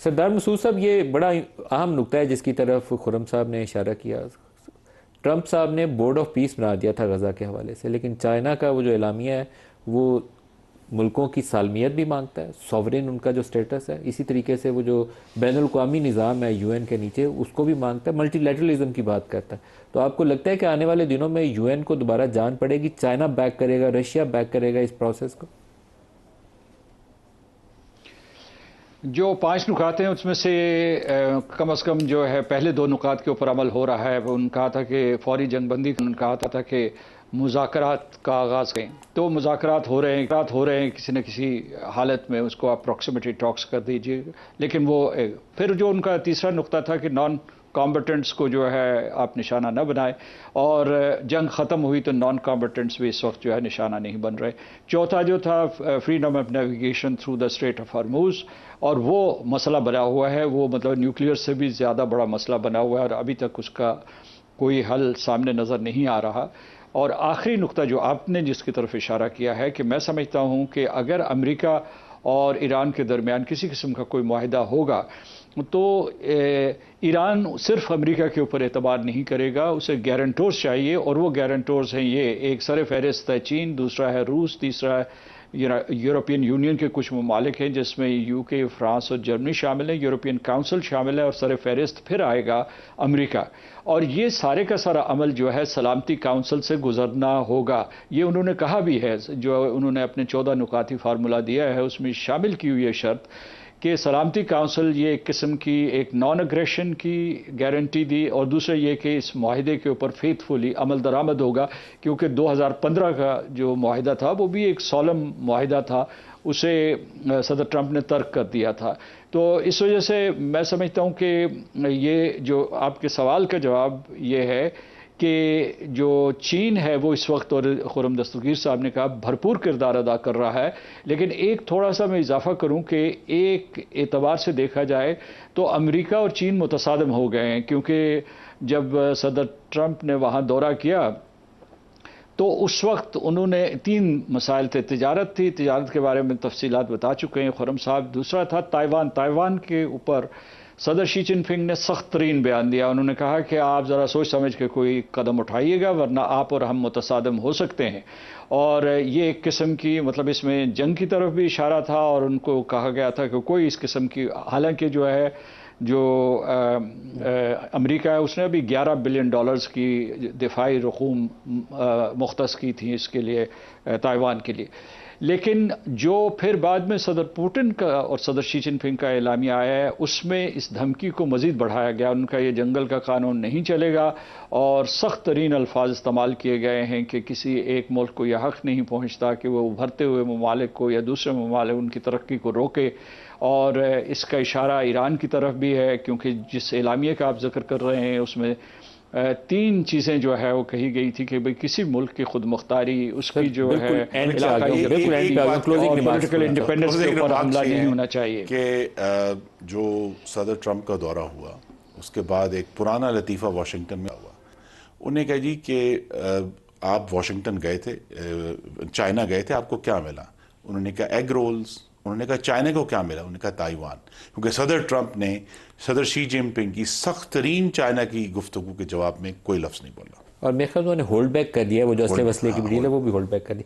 سردار مسعود صاحب، یہ بڑا اہم نقطہ ہے جس کی طرف خرم صاحب نے اشارہ کیا۔ ٹرمپ صاحب نے بورڈ آف پیس بنا دیا تھا غزہ کے حوالے سے، لیکن چائنا کا وہ جو اعلامیہ ہے وہ ملکوں کی سالمیت بھی مانگتا ہے، سوورن ان کا جو سٹیٹس ہے، اسی طریقے سے وہ جو بین الاقوامی نظام ہے یو این کے نیچے اس کو بھی مانگتا ہے، ملٹی لیٹرلزم کی بات کرتا ہے۔ تو آپ کو لگتا ہے کہ آنے والے دنوں میں یو این کو دوبارہ جان پڑے گی، چائنا بیک کرے گا، رشیا بیک کرے گا اس پروسیس کو؟ جو 5 نکات ہیں اس میں سے کم از کم جو ہے پہلے 2 نکات کے اوپر عمل ہو رہا ہے۔ انہوں نے کہا تھا کہ فوری جنگ بندی، انہوں نے کہا تھا کہ مذاکرات کا آغاز کریں، تو مذاکرات ہو رہے ہیں کسی نہ کسی حالت میں، اس کو آپ پروکسیمیٹی ٹاکس کر دیجئے۔ لیکن وہ پھر جو ان کا تیسرا نقطہ تھا کہ نان کامبیٹنٹس کو جو ہے آپ نشانہ نہ بنائے، اور جنگ ختم ہوئی تو نان کامبیٹنٹس بھی اس وقت جو ہے نشانہ نہیں بن رہے۔ چوتھا جو تھا freedom of navigation through the strait of Hormuz, اور وہ مسئلہ بنا ہوا ہے، وہ مطلب نیوکلیئر سے بھی زیادہ بڑا مسئلہ بنا ہوا ہے، اور ابھی تک اس کا کوئی حل سامنے نظر نہیں آ رہا۔ اور آخری نقطہ جو آپ نے جس کی طرف اشارہ کیا ہے کہ میں سمجھتا ہوں کہ اگر امریکہ اور ایران کے درمیان کسی قسم کا کوئی معاہدہ ہوگا تو ایران صرف امریکہ کے اوپر اعتبار نہیں کرے گا، اسے گارنٹورز چاہیے، اور وہ گارنٹورز ہیں یہ: ایک سر فہرست ہے چین، دوسرا ہے روس، تیسرا ہے یورپین یونین کے کچھ ممالک ہیں جس میں یو کے، فرانس اور جرمنی شامل ہیں، یورپین کاؤنسل شامل ہے، اور سر فہرست پھر آئے گا امریکہ۔ اور یہ سارے کا سارا عمل جو ہے سلامتی کاؤنسل سے گزرنا ہوگا، یہ انہوں نے کہا بھی ہے۔ جو انہوں نے اپنے 14 نکاتی فارمولہ دیا ہے اس میں شامل کی ہوئی ہے شرط کہ سلامتی کاؤنسل یہ ایک قسم کی ایک نان اگریشن کی گارنٹی دی، اور دوسرا یہ کہ اس معاہدے کے اوپر فیتھفلی عمل درآمد ہوگا، کیونکہ 2015 کا جو معاہدہ تھا وہ بھی ایک سولم معاہدہ تھا، اسے صدر ٹرمپ نے ترک کر دیا تھا۔ تو اس وجہ سے میں سمجھتا ہوں کہ یہ جو آپ کے سوال کا جواب یہ ہے کہ جو چین ہے وہ اس وقت، اور خرم دستگیر صاحب نے کہا، بھرپور کردار ادا کر رہا ہے۔ لیکن ایک تھوڑا سا میں اضافہ کروں کہ ایک اعتبار سے دیکھا جائے تو امریکہ اور چین متصادم ہو گئے ہیں، کیونکہ جب صدر ٹرمپ نے وہاں دورہ کیا تو اس وقت انہوں نے 3 مسائل تھے۔ تجارت تھی، تجارت کے بارے میں تفصیلات بتا چکے ہیں خرم صاحب۔ دوسرا تھا تائیوان کے اوپر صدر شی جن پنگ نے سخت ترین بیان دیا۔ انہوں نے کہا کہ آپ ذرا سوچ سمجھ کے کوئی قدم اٹھائیے گا ورنہ آپ اور ہم متصادم ہو سکتے ہیں۔ اور یہ ایک قسم کی مطلب اس میں جنگ کی طرف بھی اشارہ تھا، اور ان کو کہا گیا تھا کہ کوئی اس قسم کی، حالانکہ جو ہے جو امریکہ ہے اس نے ابھی $11 بلین کی دفاعی رقوم مختص کی تھی اس کے لیے، تائیوان کے لیے۔ لیکن جو پھر بعد میں صدر پوٹن کا اور صدر شی جن پنگ کا اعلامیہ آیا ہے اس میں اس دھمکی کو مزید بڑھایا گیا۔ ان کا یہ جنگل کا قانون نہیں چلے گا، اور سخت ترین الفاظ استعمال کیے گئے ہیں کہ کسی ایک ملک کو یہ حق نہیں پہنچتا کہ وہ ابھرتے ہوئے ممالک کو یا دوسرے ممالک ان کی ترقی کو روکے۔ اور اس کا اشارہ ایران کی طرف بھی ہے، کیونکہ جس اعلامیہ کا آپ ذکر کر رہے ہیں اس میں 3 چیزیں جو ہے وہ کہی گئی تھی کہ کسی ملک کی خود مختاری، اس کی جو ہے علاقائی اور پولیٹیکل انڈیپینڈنس کے اوپر حملہ نہیں ہونا چاہیے۔ کہ جو صدر ٹرمپ کا دورہ ہوا اس کے بعد ایک پرانا لطیفہ واشنگٹن میں ہوا، انہیں کہا جی کہ آپ واشنگٹن گئے تھے، چائنا گئے تھے، آپ کو کیا ملا؟ انہوں نے کہا ایگ رولز۔ انہوں نے کہا چائنا کو کیا ملا؟ انہوں نے کہا تائیوان، کیونکہ صدر ٹرمپ نے صدر شی جن پنگ کی سخت ترین چائنا کی گفتگو کے جواب میں کوئی لفظ نہیں بولا، اور میرے خیال انہوں نے ہولڈ بیک کر دیا، وہ جو اسلحے وسلے کی ڈیل ہے وہ بھی ہولڈ بیک کر دی۔